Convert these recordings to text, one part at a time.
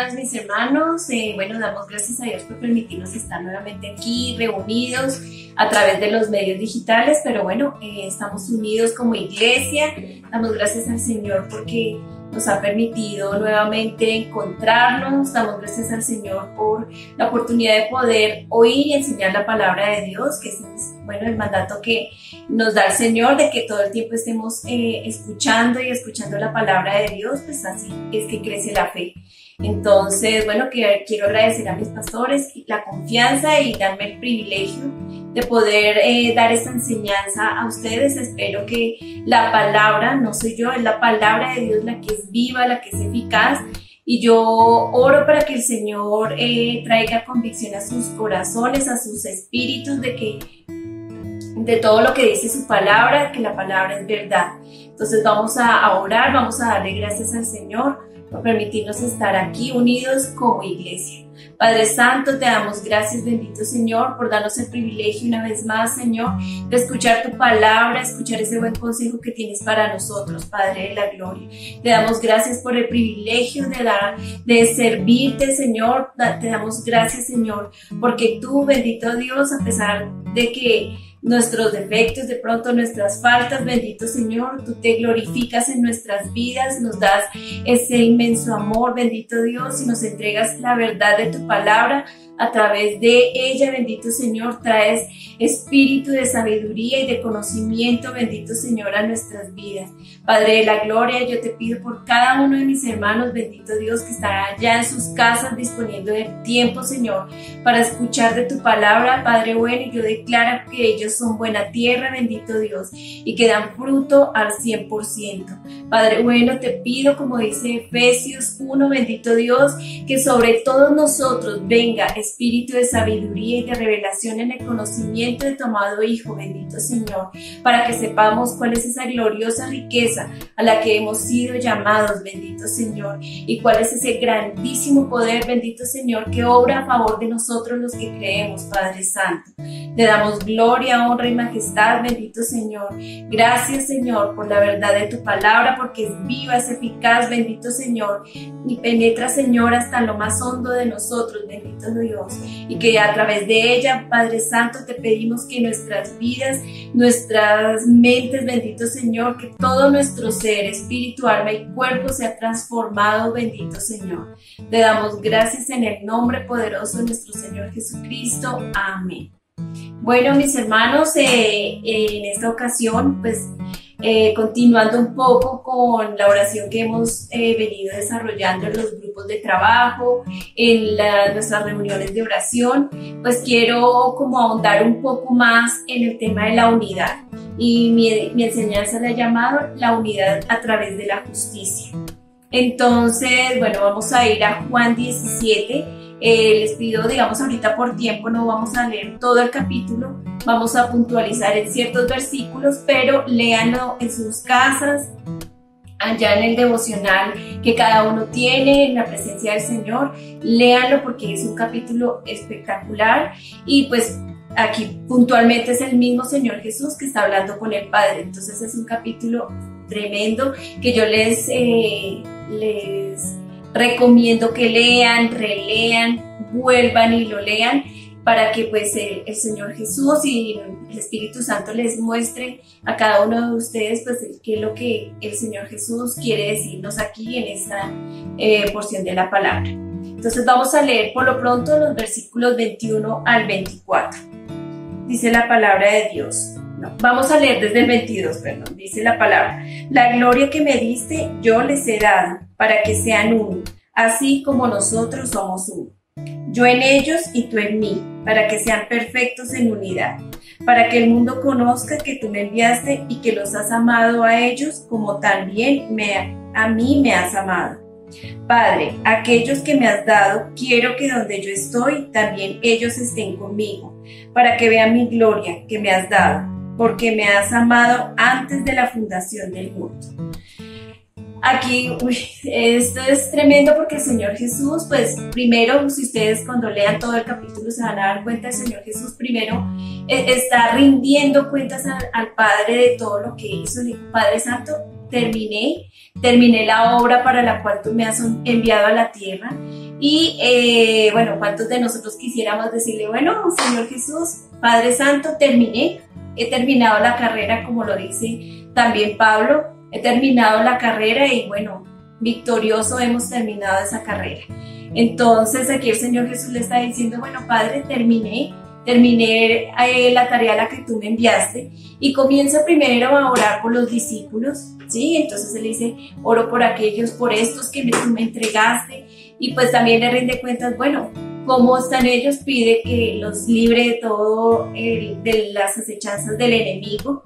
días, mis hermanos. Bueno, damos gracias a Dios por permitirnos estar nuevamente aquí, reunidos a través de los medios digitales, pero bueno, estamos unidos como iglesia. Damos gracias al Señor porque nos ha permitido nuevamente encontrarnos. Damos gracias al Señor por la oportunidad de poder oír y enseñar la palabra de Dios, que es, bueno, el mandato que nos da el Señor, de que todo el tiempo estemos escuchando la palabra de Dios, pues así es que crece la fe. Entonces, bueno, quiero agradecer a mis pastores la confianza y darme el privilegio de poder dar esta enseñanza a ustedes. Espero que la palabra, no soy yo, es la palabra de Dios la que es viva, la que es eficaz. Y yo oro para que el Señor traiga convicción a sus corazones, a sus espíritus, de todo lo que dice su palabra, que la palabra es verdad. Entonces vamos a orar, vamos a darle gracias al Señor por permitirnos estar aquí unidos como iglesia. Padre Santo, te damos gracias, bendito Señor, por darnos el privilegio una vez más, Señor, de escuchar tu palabra, escuchar ese buen consejo que tienes para nosotros, Padre de la gloria. Te damos gracias por el privilegio de servirte, Señor. Te damos gracias, Señor, porque tú, bendito Dios, a pesar de que nuestros defectos, de pronto nuestras faltas, bendito Señor, tú te glorificas en nuestras vidas, nos das ese inmenso amor, bendito Dios, y nos entregas la verdad de tu palabra. A través de ella, bendito Señor, traes espíritu de sabiduría y de conocimiento, bendito Señor, a nuestras vidas. Padre de la gloria, yo te pido por cada uno de mis hermanos, bendito Dios, que estará allá en sus casas disponiendo del tiempo, Señor, para escuchar de tu palabra, Padre bueno, y yo declaro que ellos son buena tierra, bendito Dios, y que dan fruto al 100%. Padre bueno, te pido, como dice Efesios 1, bendito Dios, que sobre todos nosotros venga espíritu de sabiduría y de revelación en el conocimiento de tu amado Hijo, bendito Señor, para que sepamos cuál es esa gloriosa riqueza a la que hemos sido llamados, bendito Señor, y cuál es ese grandísimo poder, bendito Señor, que obra a favor de nosotros los que creemos, Padre Santo. Te damos gloria, honra y majestad, bendito Señor. Gracias, Señor, por la verdad de tu palabra, porque es viva, es eficaz, bendito Señor, y penetra, Señor, hasta lo más hondo de nosotros, bendito Dios, y que a través de ella, Padre Santo, te pedimos que nuestras vidas, nuestras mentes, bendito Señor, que todo nuestro ser, espíritu, alma y cuerpo sea transformado, bendito Señor. Te damos gracias en el nombre poderoso de nuestro Señor Jesucristo. Amén. Bueno, mis hermanos, en esta ocasión, pues, continuando un poco con la oración que hemos venido desarrollando en los grupos de trabajo, en nuestras reuniones de oración, pues quiero como ahondar un poco más en el tema de la unidad. Y mi enseñanza la he llamado la unidad a través de la justicia. Entonces, bueno, vamos a ir a Juan 17. Les pido, digamos, ahorita por tiempo no vamos a leer todo el capítulo, vamos a puntualizar en ciertos versículos, pero léanlo en sus casas, allá en el devocional que cada uno tiene, en la presencia del Señor. Léanlo porque es un capítulo espectacular y pues aquí puntualmente es el mismo Señor Jesús que está hablando con el Padre. Entonces es un capítulo tremendo que yo les recomiendo que lean, relean, vuelvan y lo lean para que pues el Señor Jesús y el Espíritu Santo les muestre a cada uno de ustedes pues qué es lo que el Señor Jesús quiere decirnos aquí en esta porción de la palabra. Entonces vamos a leer por lo pronto los versículos 21 al 24. Dice la palabra de Dios. Vamos a leer desde el 22, perdón. Dice la palabra: la gloria que me diste yo les he dado, para que sean uno, así como nosotros somos uno. Yo en ellos y tú en mí, para que sean perfectos en unidad, para que el mundo conozca que tú me enviaste y que los has amado a ellos como también a mí me has amado. Padre, aquellos que me has dado, quiero que donde yo estoy, también ellos estén conmigo, para que vean mi gloria que me has dado, porque me has amado antes de la fundación del mundo. Aquí, esto es tremendo porque el Señor Jesús, pues primero, si ustedes cuando lean todo el capítulo se van a dar cuenta, el Señor Jesús primero está rindiendo cuentas al Padre de todo lo que hizo. Le dijo: Padre Santo, terminé la obra para la cual tú me has enviado a la tierra. Y bueno, ¿cuántos de nosotros quisiéramos decirle, bueno, Señor Jesús, Padre Santo, he terminado la carrera, como lo dice también Pablo, he terminado la carrera y bueno, victorioso hemos terminado esa carrera. Entonces aquí el Señor Jesús le está diciendo, bueno, Padre, terminé la tarea a la que tú me enviaste, y comienza primero a orar por los discípulos, ¿sí? Entonces él dice, oro por aquellos, por estos que tú me entregaste, y pues también le rinde cuentas, bueno, cómo están ellos, pide que los libre de todo, de las acechanzas del enemigo,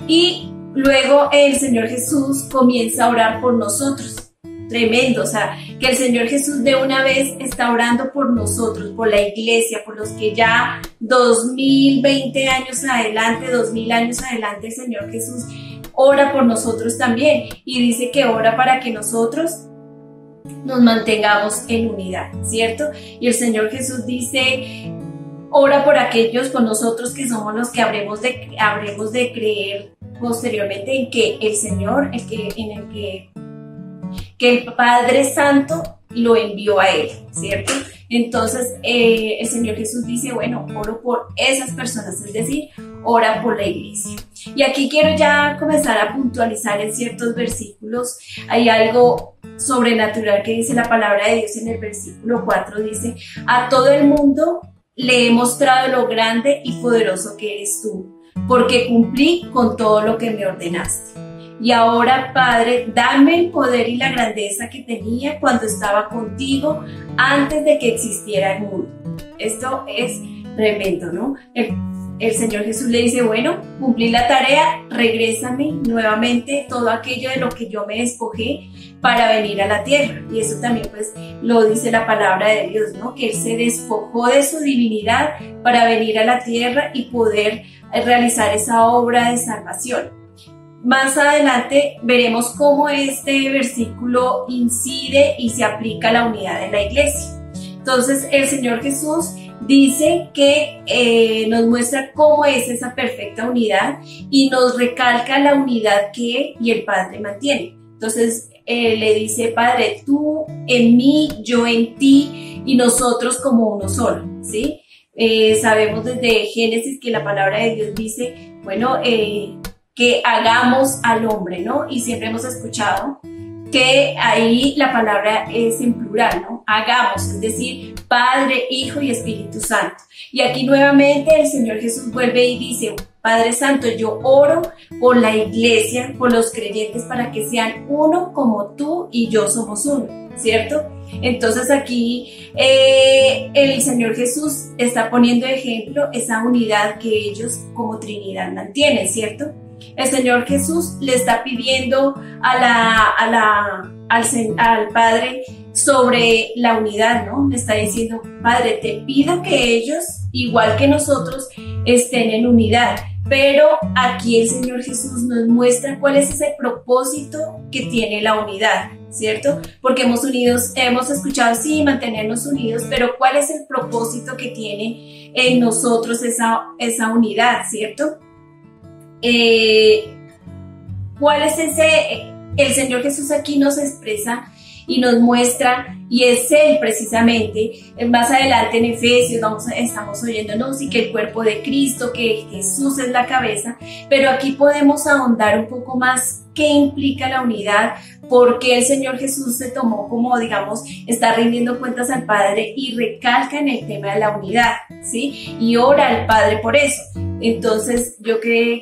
y luego el Señor Jesús comienza a orar por nosotros. Tremendo, o sea, que el Señor Jesús de una vez está orando por nosotros, por la iglesia, por los que ya 2020 años adelante, 2000 años adelante, el Señor Jesús ora por nosotros también, y dice que ora para que nosotros nos mantengamos en unidad, ¿cierto? Y el Señor Jesús dice, ora por aquellos, por nosotros que somos los que habremos de creer posteriormente en que el Señor, que el Padre Santo lo envió a él, ¿cierto? Entonces el Señor Jesús dice, bueno, oro por esas personas, es decir, ora por la iglesia. Y aquí quiero ya comenzar a puntualizar en ciertos versículos. Hay algo sobrenatural que dice la palabra de Dios en el versículo 4, dice, a todo el mundo le he mostrado lo grande y poderoso que eres tú, porque cumplí con todo lo que me ordenaste. Y ahora, Padre, dame el poder y la grandeza que tenía cuando estaba contigo antes de que existiera el mundo. Esto es tremendo, ¿no? El Señor Jesús le dice, bueno, cumplí la tarea, regrésame nuevamente todo aquello de lo que yo me despojé para venir a la tierra. Y eso también pues lo dice la palabra de Dios, ¿no? Que Él se despojó de su divinidad para venir a la tierra y poder realizar esa obra de salvación. Más adelante veremos cómo este versículo incide y se aplica a la unidad de la iglesia. Entonces el Señor Jesús dice que nos muestra cómo es esa perfecta unidad y nos recalca la unidad que Él y el Padre mantienen. Entonces le dice, Padre, tú en mí, yo en ti y nosotros como uno solo, ¿sí? Sabemos desde Génesis que la palabra de Dios dice, bueno, que hagamos al hombre, ¿no? Y siempre hemos escuchado que ahí la palabra es en plural, ¿no? Hagamos, es decir, Padre, Hijo y Espíritu Santo. Y aquí nuevamente el Señor Jesús vuelve y dice, Padre Santo, yo oro por la iglesia, por los creyentes, para que sean uno como tú y yo somos uno, ¿cierto? Entonces aquí el Señor Jesús está poniendo de ejemplo esa unidad que ellos como Trinidad mantienen, ¿cierto? El Señor Jesús le está pidiendo al Padre sobre la unidad, ¿no? Le está diciendo, Padre, te pido que ellos, igual que nosotros, estén en unidad. Pero aquí el Señor Jesús nos muestra cuál es ese propósito que tiene la unidad, ¿cierto? Porque hemos escuchado, sí, mantenernos unidos, pero ¿cuál es el propósito que tiene en nosotros esa unidad, ¿cierto? ¿Cuál es ese? El Señor Jesús aquí nos expresa y nos muestra, y es Él precisamente. Más adelante en Efesios estamos oyéndonos y que el cuerpo de Cristo, que Jesús es la cabeza, pero aquí podemos ahondar un poco más qué implica la unidad, porque el Señor Jesús se tomó como, digamos, está rindiendo cuentas al Padre y recalca en el tema de la unidad, ¿sí? Y ora al Padre por eso. Entonces, ¿yo qué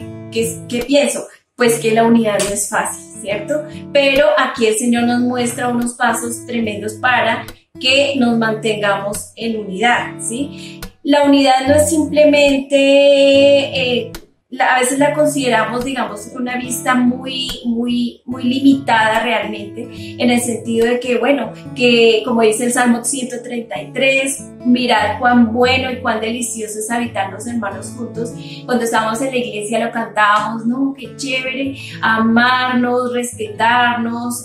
pienso? Pues que la unidad no es fácil, ¿cierto? Pero aquí el Señor nos muestra unos pasos tremendos para que nos mantengamos en unidad, ¿sí? La unidad no es simplemente, a veces la consideramos, digamos, con una vista muy limitada realmente, en el sentido de que, bueno, que como dice el Salmo 133, mirad cuán bueno y cuán delicioso es habitar los hermanos juntos. Cuando estábamos en la iglesia lo cantábamos, ¿no? Qué chévere, amarnos, respetarnos,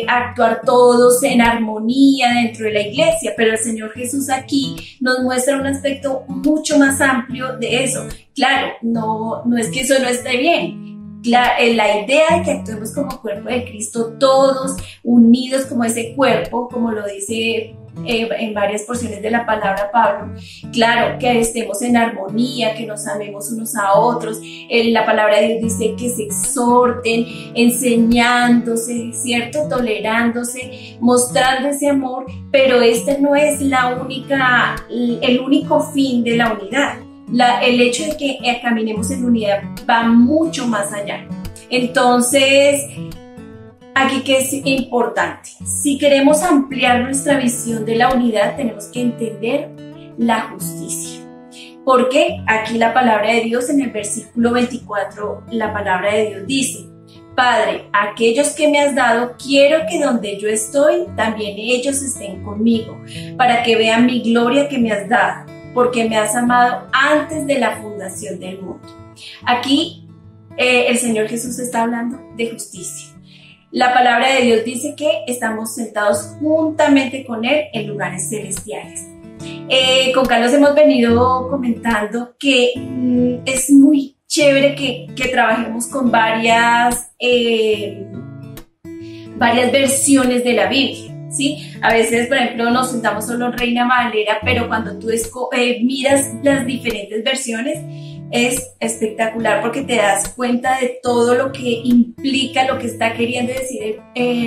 actuar todos en armonía dentro de la iglesia. Pero el Señor Jesús aquí nos muestra un aspecto mucho más amplio de eso. Claro, no es que eso no esté bien. la idea de que actuemos como cuerpo de Cristo, todos unidos como ese cuerpo, como lo dice en varias porciones de la palabra Pablo, claro, que estemos en armonía, que nos amemos unos a otros. La palabra de Dios dice que se exhorten, enseñándose, ¿cierto? Tolerándose, mostrando ese amor, pero este no es el único fin de la unidad. El hecho de que caminemos en unidad va mucho más allá. Entonces, aquí que es importante, si queremos ampliar nuestra visión de la unidad, tenemos que entender la justicia. Porque aquí la palabra de Dios, en el versículo 24, la palabra de Dios dice: Padre, aquellos que me has dado, quiero que donde yo estoy, también ellos estén conmigo, para que vean mi gloria que me has dado, porque me has amado antes de la fundación del mundo. Aquí el Señor Jesús está hablando de justicia. La palabra de Dios dice que estamos sentados juntamente con Él en lugares celestiales. Con Carlos hemos venido comentando que es muy chévere que trabajemos con varias versiones de la Biblia. ¿Sí? A veces, por ejemplo, nos sentamos solo en Reina Valera, pero cuando tú miras las diferentes versiones, es espectacular porque te das cuenta de todo lo que implica, lo que está queriendo decir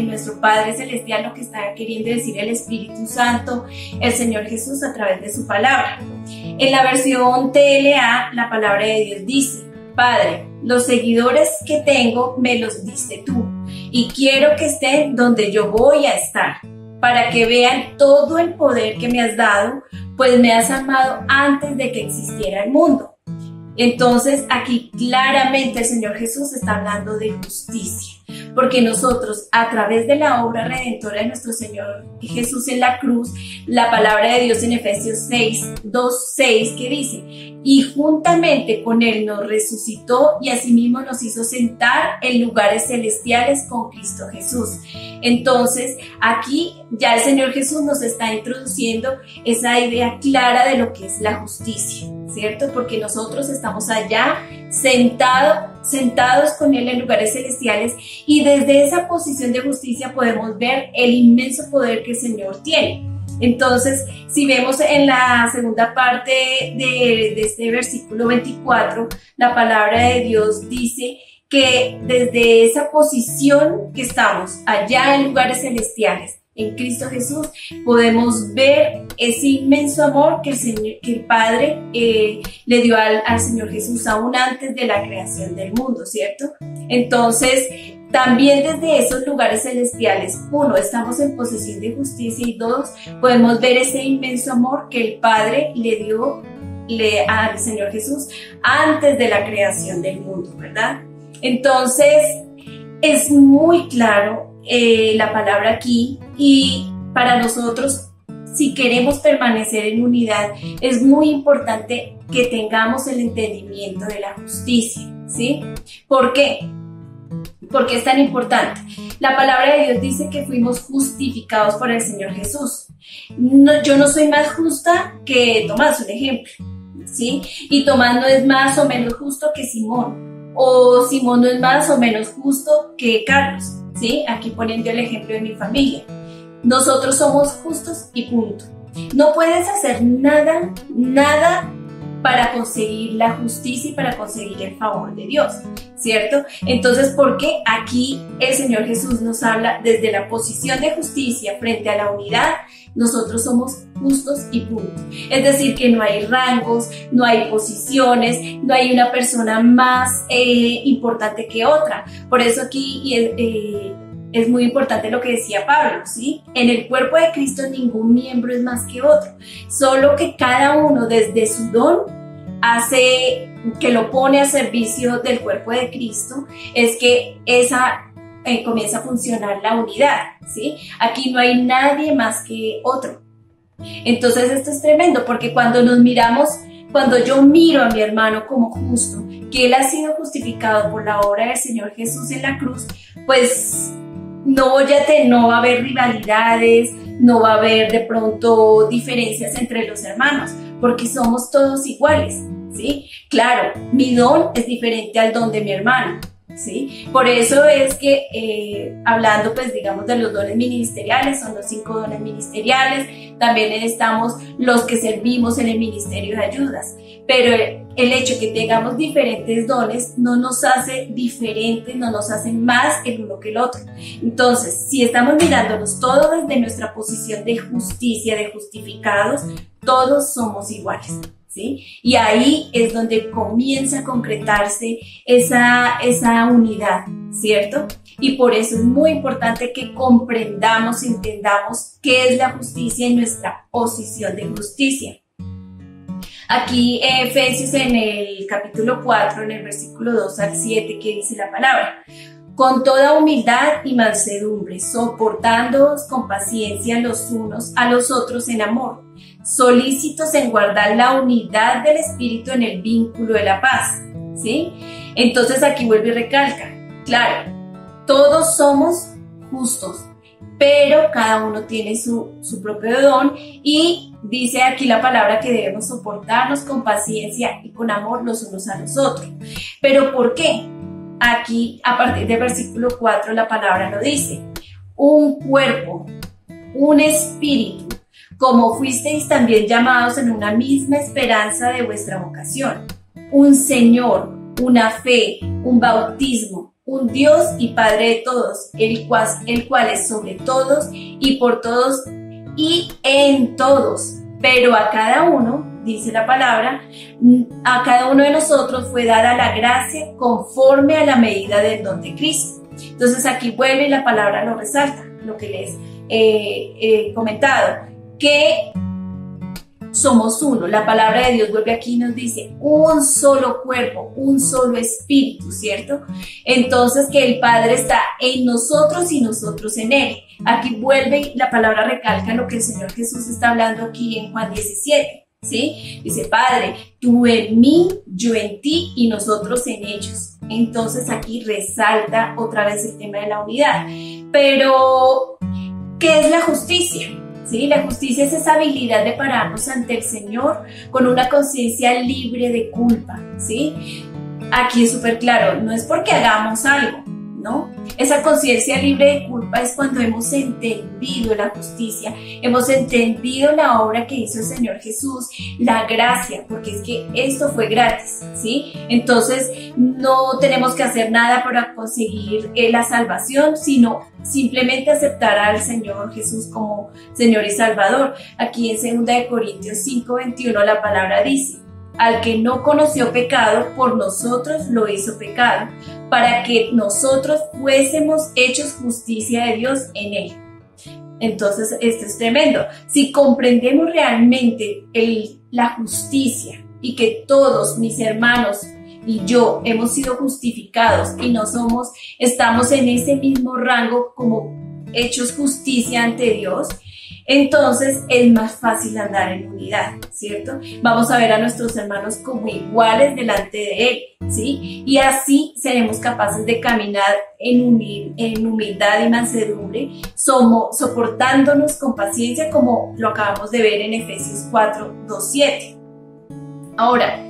nuestro Padre Celestial, lo que está queriendo decir el Espíritu Santo, el Señor Jesús a través de su palabra. En la versión TLA, la palabra de Dios dice: Padre, los seguidores que tengo me los diste tú, y quiero que estén donde yo voy a estar, para que vean todo el poder que me has dado, pues me has amado antes de que existiera el mundo. Entonces aquí claramente el Señor Jesús está hablando de justicia, porque nosotros, a través de la obra redentora de nuestro Señor Jesús en la cruz, la palabra de Dios en Efesios 2:6 que dice: y juntamente con Él nos resucitó y asimismo nos hizo sentar en lugares celestiales con Cristo Jesús. Entonces aquí ya el Señor Jesús nos está introduciendo esa idea clara de lo que es la justicia, ¿cierto? Porque nosotros estamos allá sentados con Él en lugares celestiales, y desde esa posición de justicia podemos ver el inmenso poder que el Señor tiene. Entonces, si vemos en la segunda parte de este versículo 24, la palabra de Dios dice que desde esa posición que estamos allá en lugares celestiales, en Cristo Jesús, podemos ver ese inmenso amor que el Padre le dio al Señor Jesús aún antes de la creación del mundo, ¿cierto? Entonces, también desde esos lugares celestiales, uno, estamos en posesión de justicia, y dos, podemos ver ese inmenso amor que el Padre le dio al Señor Jesús antes de la creación del mundo, ¿verdad? Entonces, es muy claro la palabra aquí, y para nosotros, si queremos permanecer en unidad, es muy importante que tengamos el entendimiento de la justicia, ¿sí? ¿Por qué? ¿Por qué es tan importante? La palabra de Dios dice que fuimos justificados por el Señor Jesús. Yo no soy más justa que Tomás, un ejemplo, ¿sí? Y Tomás no es más o menos justo que Simón, o Simón no es más o menos justo que Carlos, ¿sí? Aquí poniendo el ejemplo de mi familia. Nosotros somos justos y punto. No puedes hacer nada para conseguir la justicia y para conseguir el favor de Dios, ¿cierto? Entonces, ¿por qué aquí el Señor Jesús nos habla desde la posición de justicia frente a la unidad? Nosotros somos justos y punto. Es decir, que no hay rangos, no hay posiciones, no hay una persona más importante que otra. Por eso aquí es muy importante lo que decía Pablo, ¿sí? En el cuerpo de Cristo ningún miembro es más que otro, solo que cada uno desde su don hace, que lo pone a servicio del cuerpo de Cristo, es que comienza a funcionar la unidad, ¿sí? Aquí no hay nadie más que otro. Entonces esto es tremendo, porque cuando yo miro a mi hermano como justo, que él ha sido justificado por la obra del Señor Jesús en la cruz, pues no va a haber rivalidades, no va a haber de pronto diferencias entre los hermanos, porque somos todos iguales, ¿sí? Claro, mi don es diferente al don de mi hermano, ¿sí? Por eso es que hablando pues digamos de los dones ministeriales, son los 5 dones ministeriales, también estamos los que servimos en el ministerio de ayudas, pero el hecho que tengamos diferentes dones no nos hace diferentes, no nos hace más el uno que el otro. Entonces, si estamos mirándonos todo desde nuestra posición de justicia, de justificados, todos somos iguales, ¿sí? Y ahí es donde comienza a concretarse esa unidad, ¿cierto? Y por eso es muy importante que comprendamos, entendamos qué es la justicia y nuestra posición de justicia. Aquí Efesios en el capítulo 4, en el versículo 2 al 7, que dice la palabra: con toda humildad y mansedumbre, soportándoos con paciencia los unos a los otros en amor, solícitos en guardar la unidad del Espíritu en el vínculo de la paz, ¿sí? Entonces aquí vuelve y recalca, claro, todos somos justos, pero cada uno tiene su propio don, y dice aquí la palabra que debemos soportarnos con paciencia y con amor los unos a los otros. ¿Pero por qué? Aquí, a partir del versículo 4, la palabra lo dice: un cuerpo, un espíritu, como fuisteis también llamados en una misma esperanza de vuestra vocación, un Señor, una fe, un bautismo, un Dios y Padre de todos, el cual es sobre todos y por todos y en todos. Pero a cada uno, dice la palabra, a cada uno de nosotros fue dada la gracia conforme a la medida del don de Cristo. Entonces aquí vuelve y la palabra lo resalta, lo que les he comentado, que somos uno. La palabra de Dios vuelve aquí y nos dice un solo cuerpo, un solo espíritu, ¿cierto? Entonces que el Padre está en nosotros y nosotros en Él. Aquí vuelve y la palabra recalca lo que el Señor Jesús está hablando aquí en Juan 17, ¿sí? Dice: Padre, tú en mí, yo en ti y nosotros en ellos. Entonces aquí resalta otra vez el tema de la unidad. Pero, ¿qué es la justicia? ¿Sí? La justicia es esa habilidad de pararnos ante el Señor con una conciencia libre de culpa, ¿sí? Aquí es súper claro, no es porque hagamos algo, ¿no? Esa conciencia libre de culpa es cuando hemos entendido la justicia, hemos entendido la obra que hizo el Señor Jesús, la gracia, porque es que esto fue gratis, ¿sí? Entonces no tenemos que hacer nada para conseguir la salvación, sino simplemente aceptar al Señor Jesús como Señor y Salvador. Aquí en 2 Corintios 5:21 la palabra dice: al que no conoció pecado, por nosotros lo hizo pecado, para que nosotros fuésemos hechos justicia de Dios en él. Entonces, esto es tremendo. Si comprendemos realmente la justicia y que todos mis hermanos y yo hemos sido justificados y estamos en ese mismo rango como hechos justicia ante Dios, entonces es más fácil andar en unidad, ¿cierto? Vamos a ver a nuestros hermanos como iguales delante de Él, ¿sí? Y así seremos capaces de caminar en humildad y mansedumbre, soportándonos con paciencia, como lo acabamos de ver en Efesios 4:2-7. Ahora,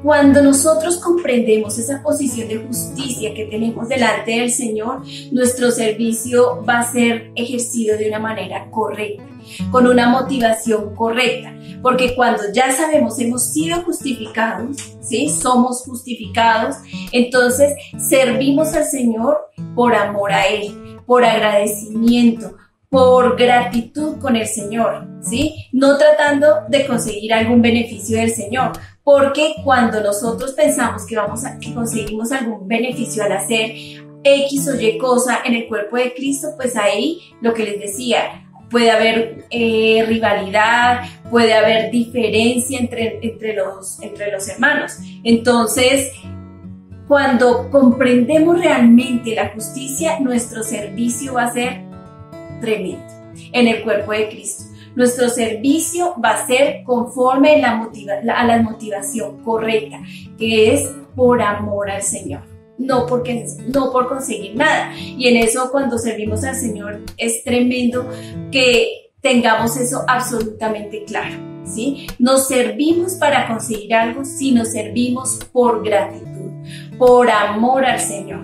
cuando nosotros comprendemos esa posición de justicia que tenemos delante del Señor, nuestro servicio va a ser ejercido de una manera correcta, con una motivación correcta, porque cuando ya sabemos, hemos sido justificados, ¿sí? Somos justificados, entonces servimos al Señor por amor a Él, por agradecimiento, por gratitud con el Señor, ¿sí? No tratando de conseguir algún beneficio del Señor, porque cuando nosotros pensamos que conseguimos algún beneficio al hacer X o Y cosa en el cuerpo de Cristo, pues ahí, lo que les decía, puede haber rivalidad, puede haber diferencia entre los hermanos. Entonces, cuando comprendemos realmente la justicia, nuestro servicio va a ser tremendo en el cuerpo de Cristo. Nuestro servicio va a ser conforme a la motivación correcta, que es por amor al Señor, no por conseguir nada. Y en eso, cuando servimos al Señor, es tremendo que tengamos eso absolutamente claro, ¿sí? No servimos para conseguir algo, sino servimos por gratitud, por amor al Señor.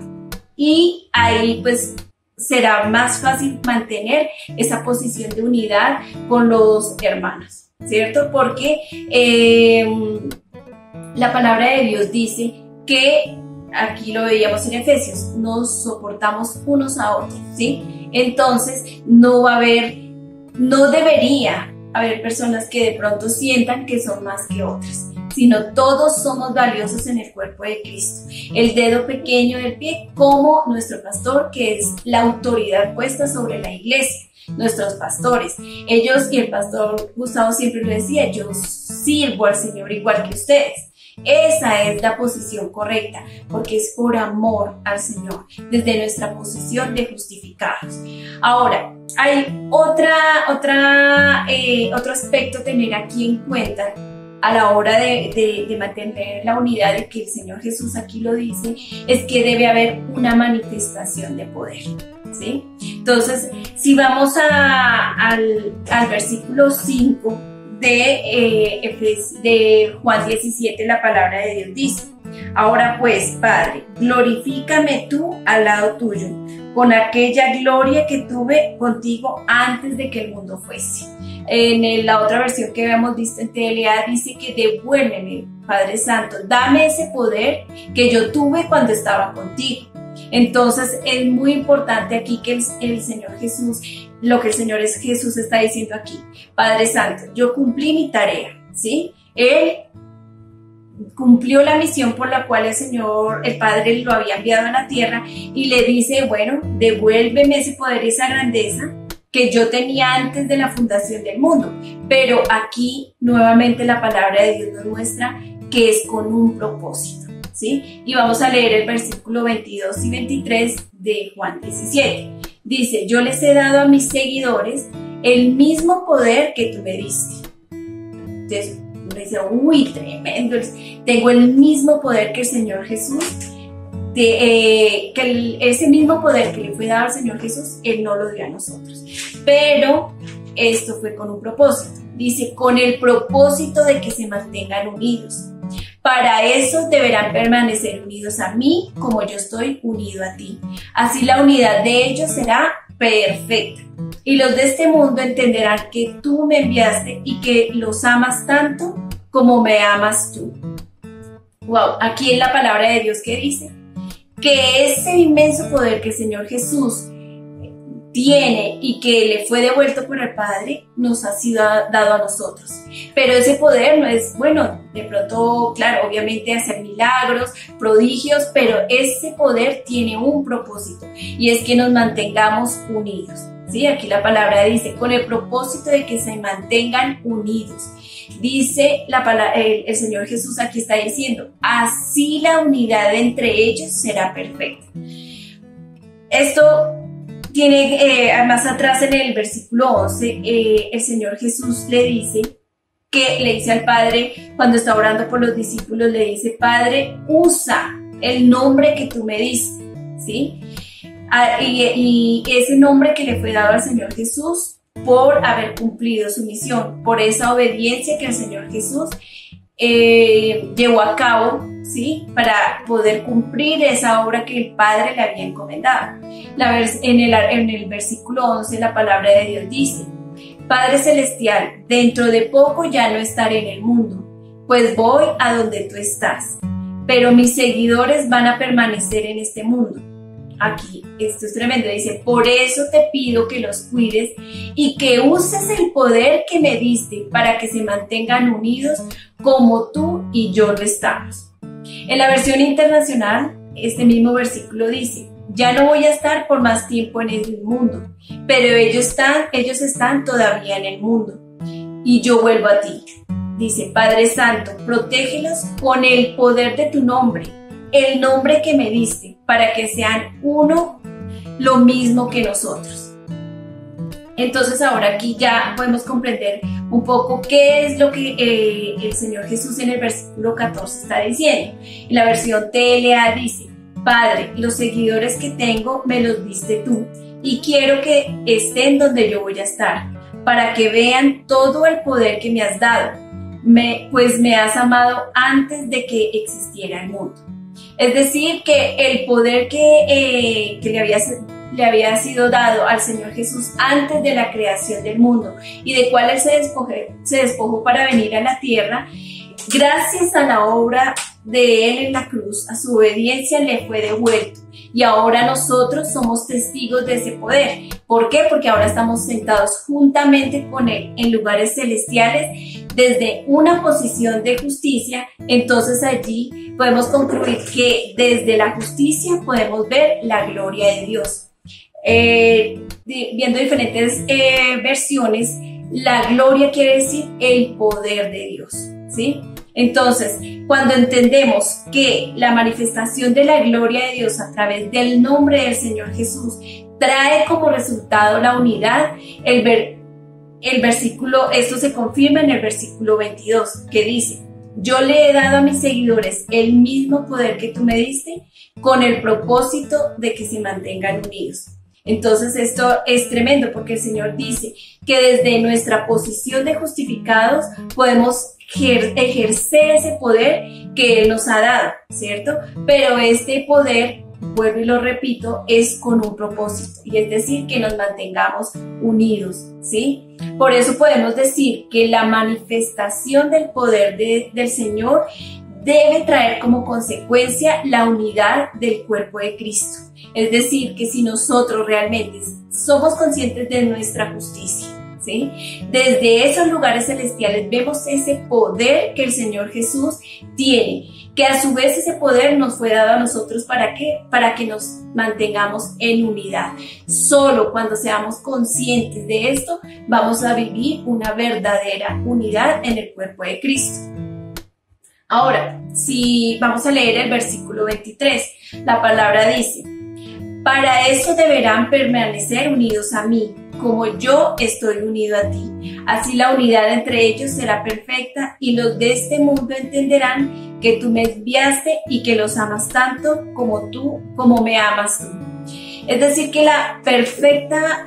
y ahí pues será más fácil mantener esa posición de unidad con los hermanos, ¿cierto? Porque la palabra de Dios dice que, aquí lo veíamos en Efesios, nos soportamos unos a otros, ¿sí? Entonces no debería haber personas que de pronto sientan que son más que otras, sino todos somos valiosos en el cuerpo de Cristo. El dedo pequeño del pie, como nuestro pastor, que es la autoridad puesta sobre la iglesia, nuestros pastores. Ellos, y el pastor Gustavo siempre lo decía, yo sirvo al Señor igual que ustedes. Esa es la posición correcta, porque es por amor al Señor, desde nuestra posición de justificados. Ahora, hay otro aspecto a tener aquí en cuenta a la hora de mantener la unidad, de que el Señor Jesús aquí lo dice, es que debe haber una manifestación de poder, ¿sí? Entonces, si vamos al versículo 5 de Juan 17, la palabra de Dios dice: ahora pues, Padre, glorifícame tú al lado tuyo, con aquella gloria que tuve contigo antes de que el mundo fuese. En la otra versión que habíamos visto en TLA dice que devuélveme, Padre Santo, dame ese poder que yo tuve cuando estaba contigo. Entonces es muy importante aquí que el Señor Jesús, lo que el Señor Jesús está diciendo aquí: Padre Santo, yo cumplí mi tarea, ¿sí? Él cumplió la misión por la cual el Padre lo había enviado a la tierra, y le dice, bueno, devuélveme ese poder y esa grandeza que yo tenía antes de la fundación del mundo. Pero aquí nuevamente la palabra de Dios nos muestra que es con un propósito, ¿sí? Y vamos a leer el versículo 22 y 23 de Juan 17. Dice: yo les he dado a mis seguidores el mismo poder que tú me diste. Entonces uno dice, uy, tremendo, tengo el mismo poder que el Señor Jesús. Ese mismo poder que le fue dado al Señor Jesús, Él no lo dio a nosotros. Pero esto fue con un propósito. Dice, con el propósito de que se mantengan unidos. Para eso deberán permanecer unidos a mí, como yo estoy unido a ti. Así la unidad de ellos será perfecta. Y los de este mundo entenderán que tú me enviaste y que los amas tanto como me amas tú. Wow, aquí en la palabra de Dios que dice que ese inmenso poder que el Señor Jesús tiene y que le fue devuelto por el Padre, nos ha sido dado a nosotros. Pero ese poder no es, bueno, de pronto, claro, obviamente hacer milagros, prodigios, pero ese poder tiene un propósito, y es que nos mantengamos unidos, ¿sí? Aquí la palabra dice, con el propósito de que se mantengan unidos. Dice el Señor Jesús aquí está diciendo, así la unidad entre ellos será perfecta. Esto tiene, más atrás en el versículo 11, el Señor Jesús le dice al Padre, cuando está orando por los discípulos, le dice, Padre, usa el nombre que tú me diste, ¿sí? Y ese nombre que le fue dado al Señor Jesús por haber cumplido su misión, por esa obediencia que el Señor Jesús llevó a cabo, ¿sí? Para poder cumplir esa obra que el Padre le había encomendado. En el versículo 11 la palabra de Dios dice, Padre Celestial, dentro de poco ya no estaré en el mundo, pues voy a donde tú estás, pero mis seguidores van a permanecer en este mundo. Aquí, esto es tremendo, dice, por eso te pido que los cuides y que uses el poder que me diste para que se mantengan unidos como tú y yo lo estamos. En la versión internacional, este mismo versículo dice, ya no voy a estar por más tiempo en el mundo, pero ellos están todavía en el mundo y yo vuelvo a ti. Dice, Padre Santo, protégelos con el poder de tu nombre, el nombre que me diste, para que sean uno, lo mismo que nosotros. Entonces ahora aquí ya podemos comprender un poco qué es lo que el Señor Jesús en el versículo 14 está diciendo. En la versión TLA dice, Padre, los seguidores que tengo me los diste tú y quiero que estén donde yo voy a estar, para que vean todo el poder que me has dado, pues me has amado antes de que existiera el mundo. Es decir, que el poder que le había sido dado al Señor Jesús antes de la creación del mundo y de cual Él se despojó para venir a la tierra, gracias a la obra de Él en la cruz, a su obediencia le fue devuelto. Y ahora nosotros somos testigos de ese poder. ¿Por qué? Porque ahora estamos sentados juntamente con Él en lugares celestiales desde una posición de justicia. Entonces allí podemos concluir que desde la justicia podemos ver la gloria de Dios. Viendo diferentes versiones, la gloria quiere decir el poder de Dios, ¿sí? Entonces, cuando entendemos que la manifestación de la gloria de Dios a través del nombre del Señor Jesús trae como resultado la unidad, esto se confirma en el versículo 22, que dice: yo le he dado a mis seguidores el mismo poder que tú me diste, con el propósito de que se mantengan unidos. Entonces esto es tremendo, porque el Señor dice que desde nuestra posición de justificados podemos ejercer ese poder que Él nos ha dado, ¿cierto? Pero este poder, vuelvo y lo repito, es con un propósito, y es decir, que nos mantengamos unidos, ¿sí? Por eso podemos decir que la manifestación del poder del Señor debe traer como consecuencia la unidad del cuerpo de Cristo. Es decir, que si nosotros realmente somos conscientes de nuestra justicia, ¿sí?, desde esos lugares celestiales vemos ese poder que el Señor Jesús tiene, que a su vez ese poder nos fue dado a nosotros, ¿para qué? Para que nos mantengamos en unidad. Solo cuando seamos conscientes de esto vamos a vivir una verdadera unidad en el cuerpo de Cristo. Ahora, si vamos a leer el versículo 23, la palabra dice: para eso deberán permanecer unidos a mí, como yo estoy unido a ti. Así la unidad entre ellos será perfecta, y los de este mundo entenderán que tú me enviaste y que los amas tanto como me amas tú. Es decir, que la perfecta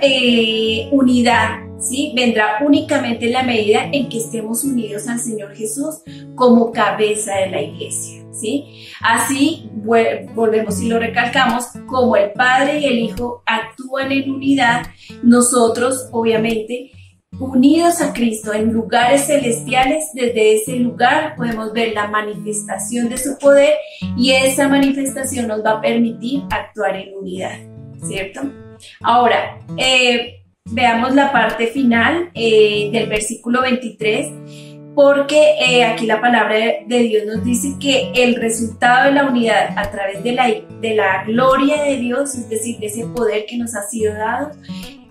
unidad, ¿sí?, vendrá únicamente en la medida en que estemos unidos al Señor Jesús como cabeza de la iglesia, ¿sí? Así, volvemos y lo recalcamos, como el Padre y el Hijo actúan en unidad, nosotros, obviamente, unidos a Cristo en lugares celestiales, desde ese lugar podemos ver la manifestación de su poder, y esa manifestación nos va a permitir actuar en unidad, ¿cierto? Ahora, veamos la parte final del versículo 23, porque aquí la palabra de Dios nos dice que el resultado de la unidad a través de la gloria de Dios, es decir, de ese poder que nos ha sido dado,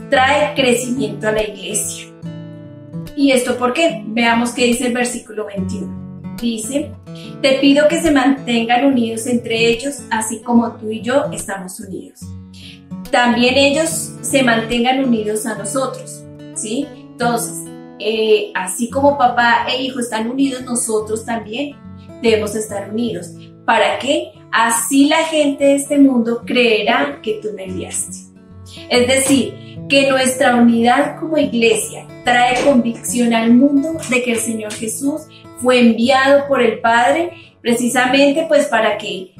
trae crecimiento a la iglesia. ¿Y esto por qué? Veamos qué dice el versículo 21. Dice: te pido que se mantengan unidos entre ellos, así como tú y yo estamos unidos. También ellos se mantengan unidos a nosotros, ¿sí? Entonces, así como papá e hijo están unidos, nosotros también debemos estar unidos. ¿Para qué? Así la gente de este mundo creerá que tú me enviaste. Es decir, que nuestra unidad como iglesia trae convicción al mundo de que el Señor Jesús fue enviado por el Padre precisamente pues para que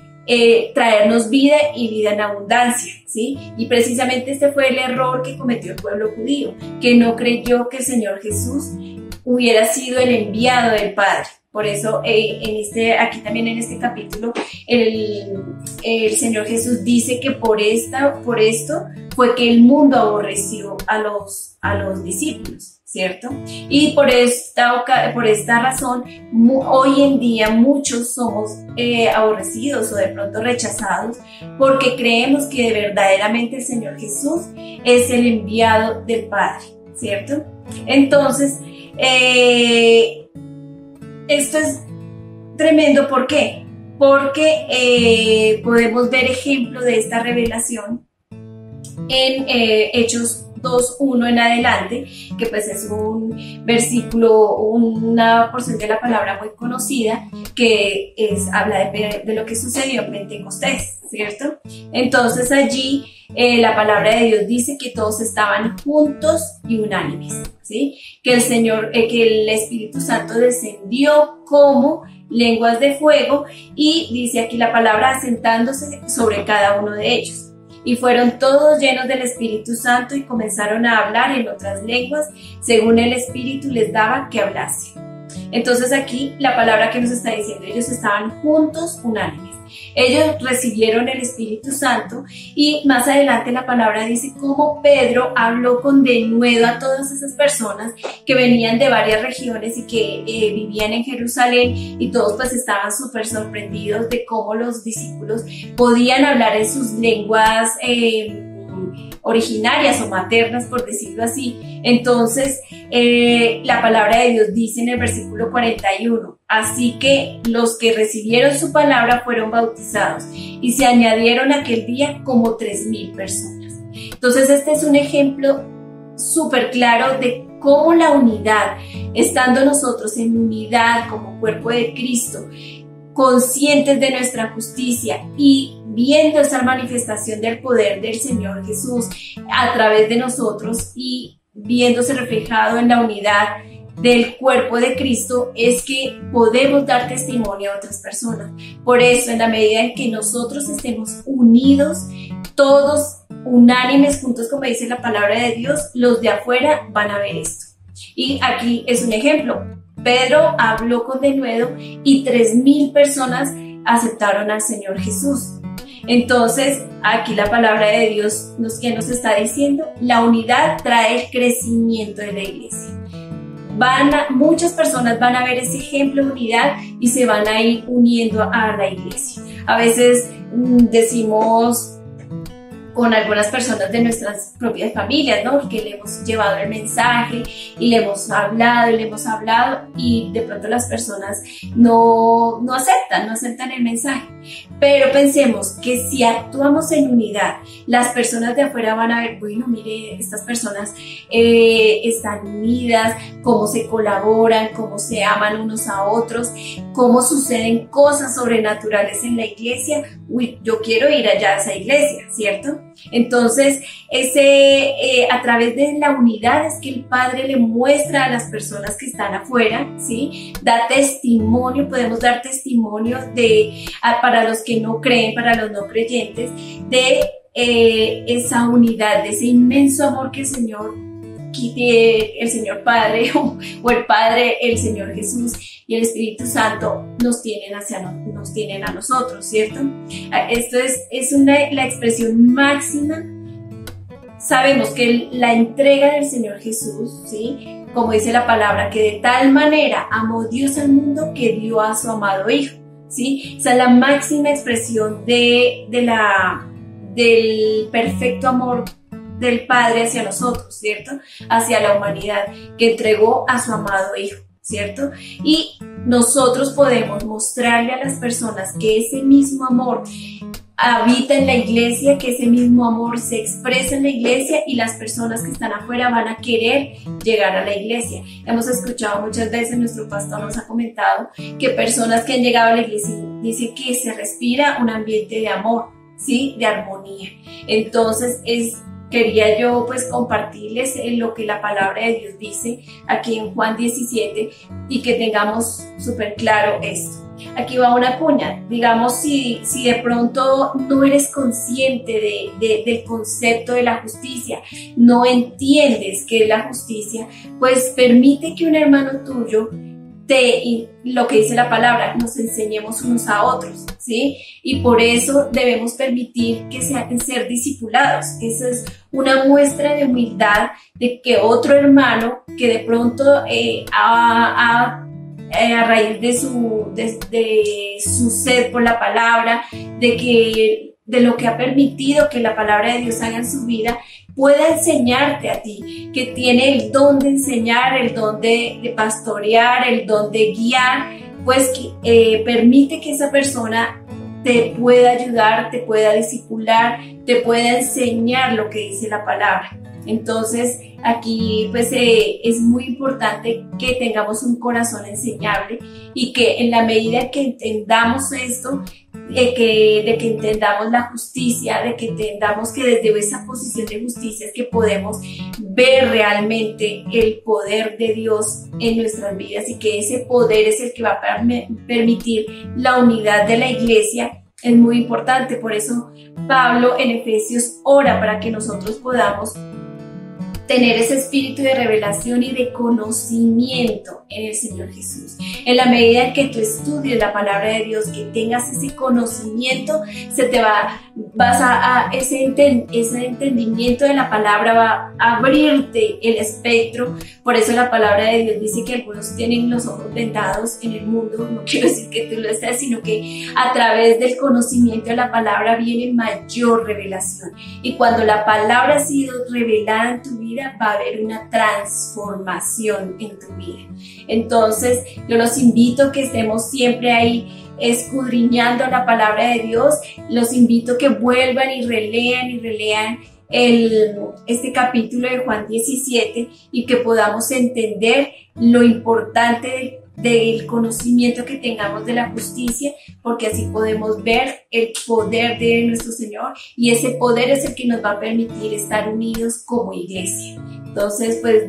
traernos vida y vida en abundancia, ¿sí? Y precisamente este fue el error que cometió el pueblo judío, que no creyó que el Señor Jesús hubiera sido el enviado del Padre. Por eso aquí también en este capítulo el Señor Jesús dice que por esto fue que el mundo aborreció a los discípulos, ¿cierto? Y por esta razón, hoy en día muchos somos aborrecidos o de pronto rechazados, porque creemos que verdaderamente el Señor Jesús es el enviado del Padre, ¿cierto? Entonces, esto es tremendo. ¿Por qué? Porque podemos ver ejemplo de esta revelación en Hechos 2:1 en adelante, que pues es un versículo, una porción de la palabra muy conocida, que habla de lo que sucedió en Pentecostés, ¿cierto? Entonces allí la palabra de Dios dice que todos estaban juntos y unánimes, ¿sí? Que el Espíritu Santo descendió como lenguas de fuego, y dice aquí la palabra asentándose sobre cada uno de ellos. Y fueron todos llenos del Espíritu Santo y comenzaron a hablar en otras lenguas, según el Espíritu les daba que hablase. Entonces aquí la palabra que nos está diciendo, ellos estaban juntos, unánimes. Ellos recibieron el Espíritu Santo, y más adelante la palabra dice cómo Pedro habló con denuedo a todas esas personas que venían de varias regiones y que vivían en Jerusalén, y todos pues estaban súper sorprendidos de cómo los discípulos podían hablar en sus lenguas originarias o maternas, por decirlo así. Entonces la palabra de Dios dice en el versículo 41, así que los que recibieron su palabra fueron bautizados, y se añadieron aquel día como 3,000 personas. Entonces este es un ejemplo súper claro de cómo la unidad, estando nosotros en unidad como cuerpo de Cristo, conscientes de nuestra justicia y viendo esa manifestación del poder del Señor Jesús a través de nosotros y viéndose reflejado en la unidad del cuerpo de Cristo, es que podemos dar testimonio a otras personas. Por eso, en la medida en que nosotros estemos unidos, todos unánimes, juntos, como dice la palabra de Dios, los de afuera van a ver esto. Y aquí es un ejemplo. Pedro habló con denuedo y 3,000 personas aceptaron al Señor Jesús. Entonces, aquí la palabra de Dios ¿qué nos está diciendo? La unidad trae el crecimiento de la iglesia. Muchas personas van a ver ese ejemplo de unidad y se van a ir uniendo a la iglesia. A veces decimos con algunas personas de nuestras propias familias, ¿no? Que le hemos llevado el mensaje y le hemos hablado y de pronto las personas no aceptan el mensaje. Pero pensemos que si actuamos en unidad, las personas de afuera van a ver, bueno, mire, estas personas están unidas, cómo se colaboran, cómo se aman unos a otros, cómo suceden cosas sobrenaturales en la iglesia. Uy, yo quiero ir allá a esa iglesia, ¿cierto? Entonces, a través de la unidad es que el Padre le muestra a las personas que están afuera, ¿sí? Da testimonio, podemos dar testimonio para los que no creen, para los no creyentes, de esa unidad, de ese inmenso amor que el Señor Padre o el Padre, el Señor Jesús y el Espíritu Santo nos tienen a nosotros, ¿cierto? Esto es la expresión máxima. Sabemos que la entrega del Señor Jesús, ¿sí? Como dice la palabra, que de tal manera amó Dios al mundo que dio a su amado Hijo, ¿sí? Esa es la máxima expresión del perfecto amor del Padre hacia nosotros, ¿cierto? Hacia la humanidad, que entregó a su amado Hijo, ¿cierto? Y nosotros podemos mostrarle a las personas que ese mismo amor habita en la iglesia, que ese mismo amor se expresa en la iglesia, y las personas que están afuera van a querer llegar a la iglesia. Hemos escuchado muchas veces, nuestro pastor nos ha comentado que personas que han llegado a la iglesia dicen que se respira un ambiente de amor, ¿sí? De armonía. Entonces quería yo pues compartirles lo que la palabra de Dios dice aquí en Juan 17 y que tengamos súper claro esto. Aquí va una cuña, digamos, si de pronto no eres consciente del concepto de la justicia, no entiendes qué es la justicia, pues permite que un hermano tuyo lo que dice la palabra, nos enseñemos unos a otros, ¿sí? Y por eso debemos permitir que ser discipulados. Esa es una muestra de humildad, de que otro hermano que de pronto a raíz de su sed por la palabra, de lo que ha permitido que la palabra de Dios haga en su vida, pueda enseñarte a ti, que tiene el don de enseñar, el don de pastorear, el don de guiar, pues permite que esa persona te pueda ayudar, te pueda discipular, te pueda enseñar lo que dice la palabra. Entonces aquí pues es muy importante que tengamos un corazón enseñable y que en la medida que entendamos esto, de que entendamos la justicia, de que entendamos que desde esa posición de justicia es que podemos ver realmente el poder de Dios en nuestras vidas y que ese poder es el que va a permitir la unidad de la iglesia. Es muy importante, por eso Pablo en Efesios ora para que nosotros podamos tener ese espíritu de revelación y de conocimiento en el Señor Jesús. En la medida en que tú estudies la palabra de Dios, que tengas ese conocimiento, ese entendimiento de la palabra va a abrirte el espectro. Por eso la palabra de Dios dice que algunos tienen los ojos vendados en el mundo. No quiero decir que tú lo estés, sino que a través del conocimiento de la palabra viene mayor revelación. Y cuando la palabra ha sido revelada en tu vida, va a haber una transformación en tu vida. Entonces, yo los invito a que estemos siempre ahí escudriñando la palabra de Dios. Los invito a que vuelvan y relean este capítulo de Juan 17 y que podamos entender lo importante del conocimiento que tengamos de la justicia, porque así podemos ver el poder de nuestro Señor y ese poder es el que nos va a permitir estar unidos como iglesia. Entonces, pues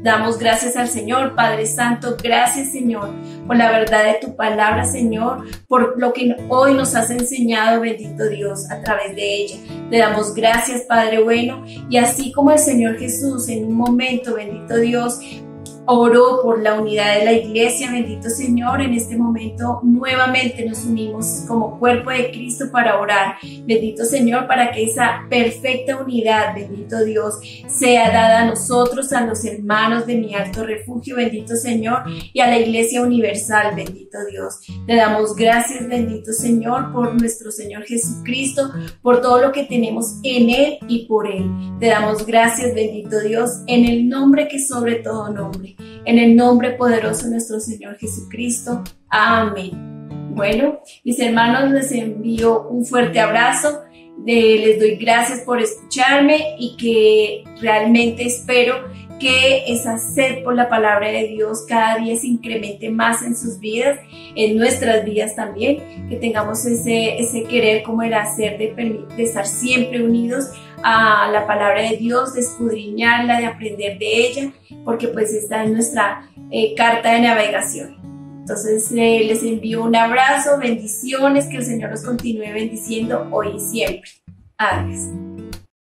damos gracias al Señor. Padre Santo, gracias, Señor, por la verdad de tu palabra, Señor, por lo que hoy nos has enseñado, bendito Dios, a través de ella. Te damos gracias, Padre bueno, y así como el Señor Jesús en un momento, bendito Dios, oró por la unidad de la iglesia, bendito Señor, en este momento nuevamente nos unimos como cuerpo de Cristo para orar, bendito Señor, para que esa perfecta unidad, bendito Dios, sea dada a nosotros, a los hermanos de mi alto refugio, bendito Señor, y a la iglesia universal, bendito Dios. Te damos gracias, bendito Señor, por nuestro Señor Jesucristo, por todo lo que tenemos en Él y por Él. Te damos gracias, bendito Dios, en el nombre que sobre todo nombre. En el nombre poderoso de nuestro Señor Jesucristo. Amén. Bueno, mis hermanos, les envío un fuerte abrazo. Les doy gracias por escucharme y que realmente espero que esa sed por la palabra de Dios cada día se incremente más en sus vidas, en nuestras vidas también, que tengamos ese querer como el hacer de estar siempre unidos a la palabra de Dios, de escudriñarla, de aprender de ella, porque pues esta es nuestra carta de navegación. Entonces les envío un abrazo, bendiciones, que el Señor los continúe bendiciendo hoy y siempre. Adiós.